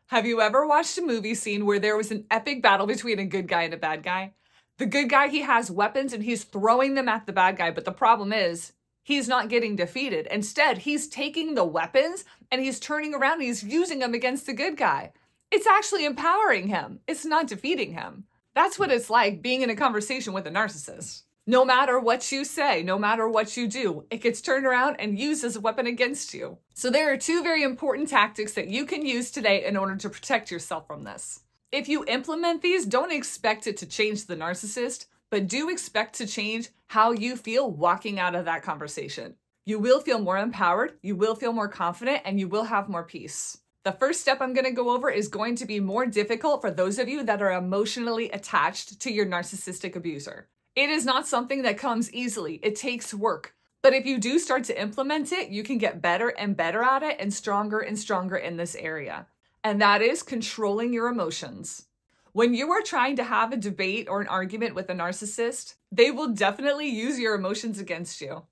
Have you ever watched a movie scene where there was an epic battle between a good guy and a bad guy? The good guy, he has weapons and he's throwing them at the bad guy, but the problem is he's not getting defeated. Instead, he's taking the weapons and he's turning around and he's using them against the good guy. It's actually empowering him. It's not defeating him. That's what it's like being in a conversation with a narcissist. No matter what you say, no matter what you do, it gets turned around and used as a weapon against you. So there are two very important tactics that you can use today in order to protect yourself from this. If you implement these, don't expect it to change the narcissist, but do expect to change how you feel walking out of that conversation. You will feel more empowered, you will feel more confident, and you will have more peace. The first step I'm going to go over is going to be more difficult for those of you that are emotionally attached to your narcissistic abuser. It is not something that comes easily. It takes work. But if you do start to implement it, you can get better and better at it and stronger in this area. And that is controlling your emotions. When you are trying to have a debate or an argument with a narcissist, they will definitely use your emotions against you.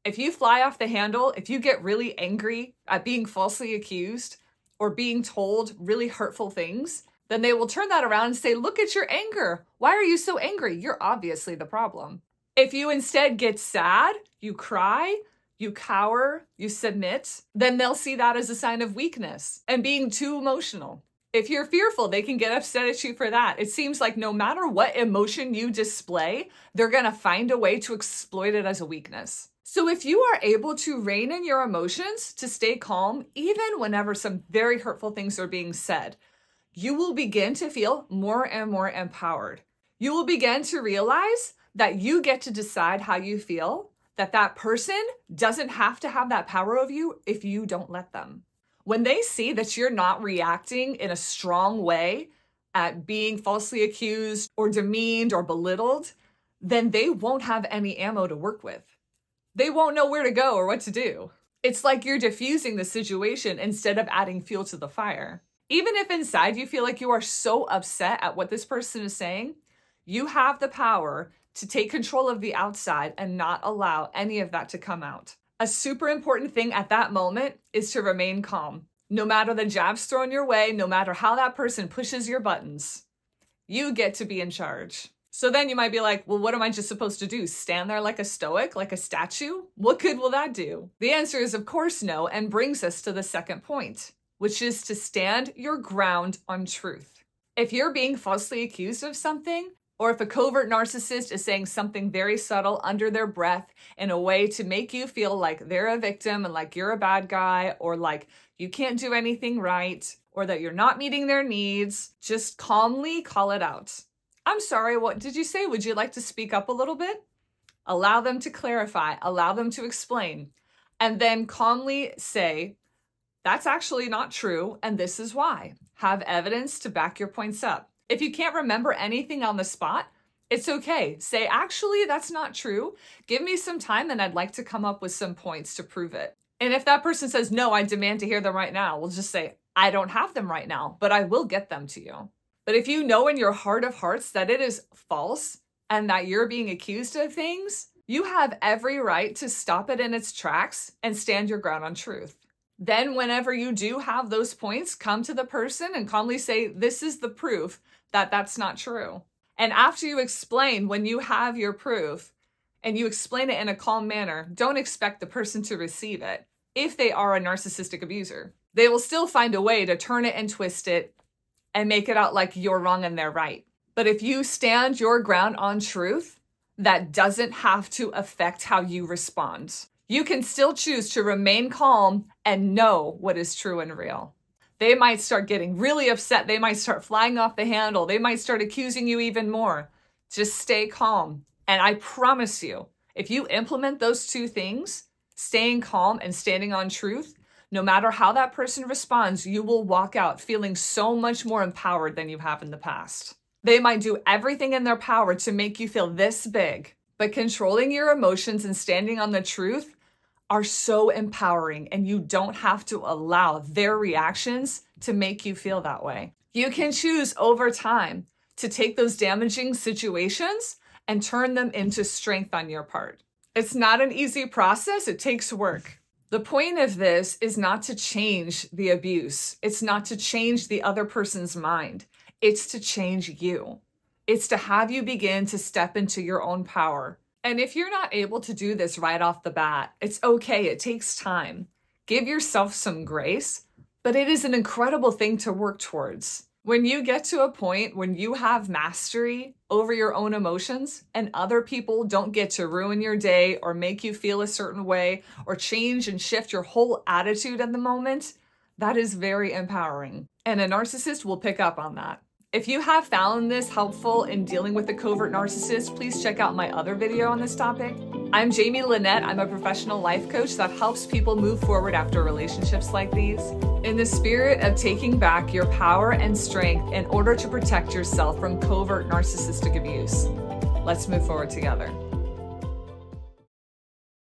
If you fly off the handle, if you get really angry at being falsely accused or being told really hurtful things, then they will turn that around and say, look at your anger. Why are you so angry? You're obviously the problem. If you instead get sad, you cry, you cower, you submit, then they'll see that as a sign of weakness and being too emotional. If you're fearful, they can get upset at you for that. It seems like no matter what emotion you display, they're going to find a way to exploit it as a weakness. So if you are able to rein in your emotions, to stay calm, even whenever some very hurtful things are being said, you will begin to feel more and more empowered. You will begin to realize that you get to decide how you feel, that that person doesn't have to have that power over you if you don't let them. When they see that you're not reacting in a strong way at being falsely accused or demeaned or belittled, then they won't have any ammo to work with. They won't know where to go or what to do. It's like you're diffusing the situation instead of adding fuel to the fire. Even if inside you feel like you are so upset at what this person is saying, you have the power to take control of the outside and not allow any of that to come out. A super important thing at that moment is to remain calm. No matter the jabs thrown your way, no matter how that person pushes your buttons, you get to be in charge. So then you might be like, well, what am I just supposed to do? Stand there like a stoic, like a statue? What good will that do? The answer is, of course, no, and brings us to the second point, which is to stand your ground on truth. If you're being falsely accused of something, or if a covert narcissist is saying something very subtle under their breath in a way to make you feel like they're a victim and like you're a bad guy, or like you can't do anything right, or that you're not meeting their needs, just calmly call it out. I'm sorry, what did you say? Would you like to speak up a little bit? Allow them to clarify, allow them to explain, and then calmly say, that's actually not true, and this is why. Have evidence to back your points up. If you can't remember anything on the spot, it's okay. Say, actually, that's not true. Give me some time and I'd like to come up with some points to prove it. And if that person says, no, I demand to hear them right now, we'll just say, I don't have them right now, but I will get them to you. But if you know in your heart of hearts that it is false and that you're being accused of things, you have every right to stop it in its tracks and stand your ground on truth. Then whenever you do have those points, come to the person and calmly say, this is the proof that that's not true. And after you explain, when you have your proof and you explain it in a calm manner, don't expect the person to receive it. If they are a narcissistic abuser, they will still find a way to turn it and twist it and make it out like you're wrong and they're right. But if you stand your ground on truth, that doesn't have to affect how you respond. You can still choose to remain calm and know what is true and real. They might start getting really upset. They might start flying off the handle. They might start accusing you even more. Just stay calm. And I promise you, if you implement those two things, staying calm and standing on truth, no matter how that person responds, you will walk out feeling so much more empowered than you have in the past. They might do everything in their power to make you feel this big, but controlling your emotions and standing on the truth are so empowering, and you don't have to allow their reactions to make you feel that way. You can choose over time to take those damaging situations and turn them into strength on your part. It's not an easy process. It takes work. The point of this is not to change the abuse. It's not to change the other person's mind. It's to change you. It's to have you begin to step into your own power. And if you're not able to do this right off the bat, it's okay. It takes time. Give yourself some grace, but it is an incredible thing to work towards. When you get to a point when you have mastery over your own emotions and other people don't get to ruin your day or make you feel a certain way or change and shift your whole attitude at the moment, that is very empowering. And a narcissist will pick up on that. If you have found this helpful in dealing with a covert narcissist, please check out my other video on this topic. I'm Jamie Lynette. I'm a professional life coach that helps people move forward after relationships like these. In the spirit of taking back your power and strength in order to protect yourself from covert narcissistic abuse, let's move forward together.